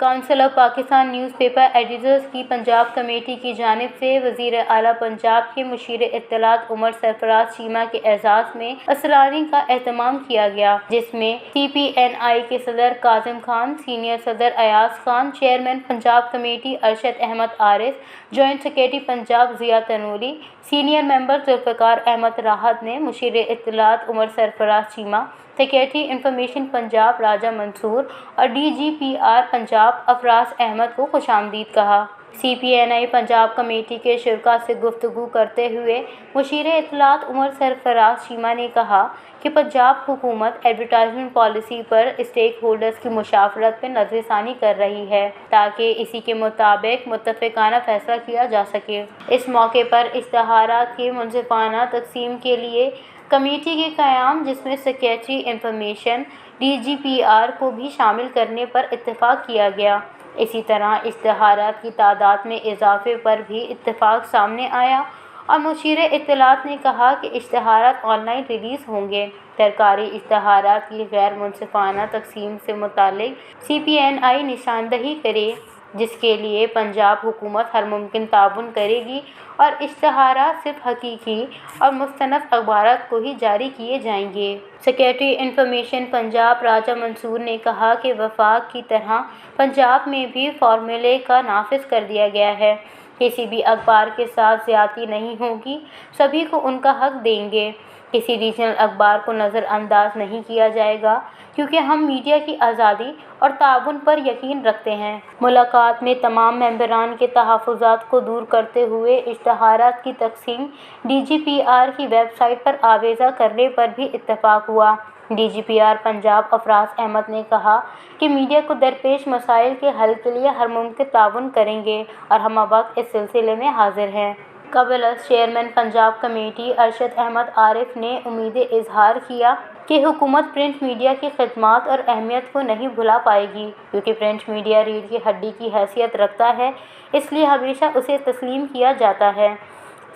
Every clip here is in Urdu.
Council of Pakistan news paper editors کی پنجاب کمیٹی کی جانب سے وزیر اعلیٰ پنجاب کے مشیر اطلاعات عمر سرفراز چیمہ کے اعزاز میں اسرانی کا اہتمام کیا گیا، جس میں CPNI کے صدر کاظم خان، سینئر صدر Ayaz Khan, chairman Punjab committee Arshad Ahmed Arif, joint secretary Punjab Zia Tanvari, senior member Zulfiqar Ahmed Rahat نے مشیر اطلاعات عمر سرفراز چیمہ، سیکریٹری انفارمیشن پنجاب راجہ منصور اور DGPR پنجاب افراز احمد کو خوش آمدید کہا۔ CPNI پنجاب کمیٹی کے شرکاء سے گفتگو کرتے ہوئے مشیر اطلاعات عمر سرفراز چیمہ نے کہا کہ پنجاب حکومت ایڈورٹائزمنٹ پالیسی پر اسٹیک ہولڈرز کی مشاورت پر نظر ثانی کر رہی ہے تاکہ اسی کے مطابق متفقانہ فیصلہ کیا جا سکے۔ اس موقع پر اشتہارات کی منصفانہ تقسیم کے لیے کمیٹی کے قیام، جس میں سیکریٹری انفارمیشن DGPR کو بھی شامل کرنے پر اتفاق کیا گیا۔ اسی طرح اشتہارات کی تعداد میں اضافے پر بھی اتفاق سامنے آیا اور مشیر اطلاعات نے کہا کہ اشتہارات آن لائن ریلیز ہوں گے۔ سرکاری اشتہارات کی غیر منصفانہ تقسیم سے متعلق CPNI نشاندہی کرے، جس کے لیے پنجاب حکومت ہر ممکن تعاون کرے گی اور اشتہارات صرف حقیقی اور مستند اخبارات کو ہی جاری کیے جائیں گے۔ سیکریٹری انفارمیشن پنجاب راجہ منصور نے کہا کہ وفاق کی طرح پنجاب میں بھی فارمولے کا نافذ کر دیا گیا ہے۔ کسی بھی اخبار کے ساتھ زیادتی نہیں ہوگی، سبھی کو ان کا حق دیں گے۔ کسی ریجنل اخبار کو نظر انداز نہیں کیا جائے گا کیونکہ ہم میڈیا کی آزادی اور تعاون پر یقین رکھتے ہیں۔ ملاقات میں تمام ممبران کے تحفظات کو دور کرتے ہوئے اشتہارات کی تقسیم DGPR کی ویب سائٹ پر آویزاں کرنے پر بھی اتفاق ہوا۔ DGPR پنجاب افراز احمد نے کہا کہ میڈیا کو درپیش مسائل کے حل کے لیے ہر ممکن تعاون کریں گے اور ہم وقت اس سلسلے میں حاضر ہیں۔ قبل از چیئرمین پنجاب کمیٹی ارشد احمد عارف نے امید اظہار کیا کہ حکومت پرنٹ میڈیا کی خدمات اور اہمیت کو نہیں بھلا پائے گی، کیونکہ پرنٹ میڈیا ریڑھ کی ہڈی کی حیثیت رکھتا ہے، اس لیے ہمیشہ اسے تسلیم کیا جاتا ہے۔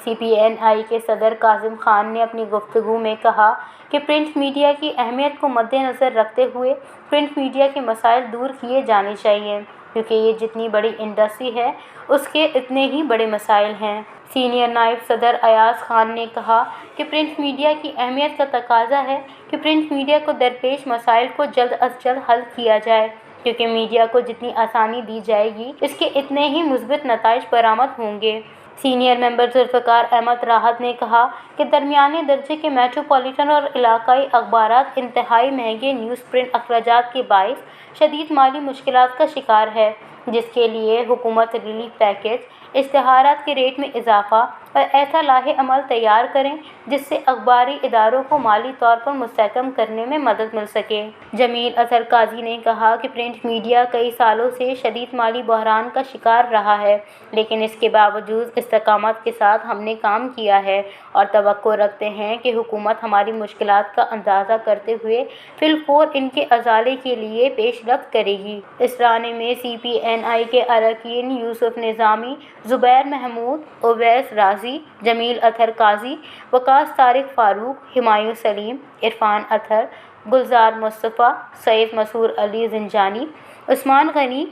CPNI کے صدر کاظم خان نے اپنی گفتگو میں کہا کہ پرنٹ میڈیا کی اہمیت کو مد نظر رکھتے ہوئے پرنٹ میڈیا کے مسائل دور کیے جانے چاہیے، کیونکہ یہ جتنی بڑی انڈسٹری ہے اس کے اتنے ہی بڑے مسائل ہیں۔ سینئر نائب صدر ایاز خان نے کہا کہ پرنٹ میڈیا کی اہمیت کا تقاضا ہے کہ پرنٹ میڈیا کو درپیش مسائل کو جلد از جلد حل کیا جائے، کیونکہ میڈیا کو جتنی آسانی دی جائے گی اس کے اتنے ہی مثبت نتائج برآمد ہوں گے۔ سینئر ممبر ذوالفقار احمد راحت نے کہا کہ درمیانے درجے کے میٹروپولیٹن اور علاقائی اخبارات انتہائی مہنگے نیوز پرنٹ اخراجات کے باعث شدید مالی مشکلات کا شکار ہے، جس کے لیے حکومت ریلیف پیکیج، اشتہارات کے ریٹ میں اضافہ اور ایسا لاہ عمل تیار کریں جس سے اخباری اداروں کو مالی طور پر مستحکم کرنے میں مدد مل سکے۔ جمیل اظہر قاضی نے کہا کہ پرنٹ میڈیا کئی سالوں سے شدید مالی بحران کا شکار رہا ہے، لیکن اس کے باوجود استقامت کے ساتھ ہم نے کام کیا ہے اور توقع رکھتے ہیں کہ حکومت ہماری مشکلات کا اندازہ کرتے ہوئے فی الفور ان کے ازالے کے لیے پیش رفت کرے گی۔ اسرانے میں CPNI کے اراکین یوسف نظامی، زبیر محمود، اویس رازی، جمیل اطہر قاضی، وقاص طارق فاروق، ہمایوں سلیم، عرفان اطہر، گلزار مصطفیٰ، سید مسرور علی زنجانی، عثمان غنی،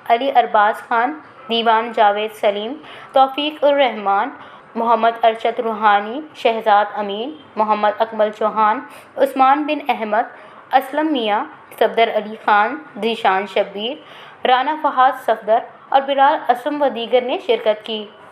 علی ارباز خان، دیوان جاوید سلیم، توفیق الرحمان، محمد ارشد روحانی، شہزاد امین، محمد اکمل چوہان، عثمان بن احمد، اسلم میاں، صفدر علی خان، ذیشان شبیر، رانا فہد صفدر اور بلال اسلم و دیگر نے شرکت کی۔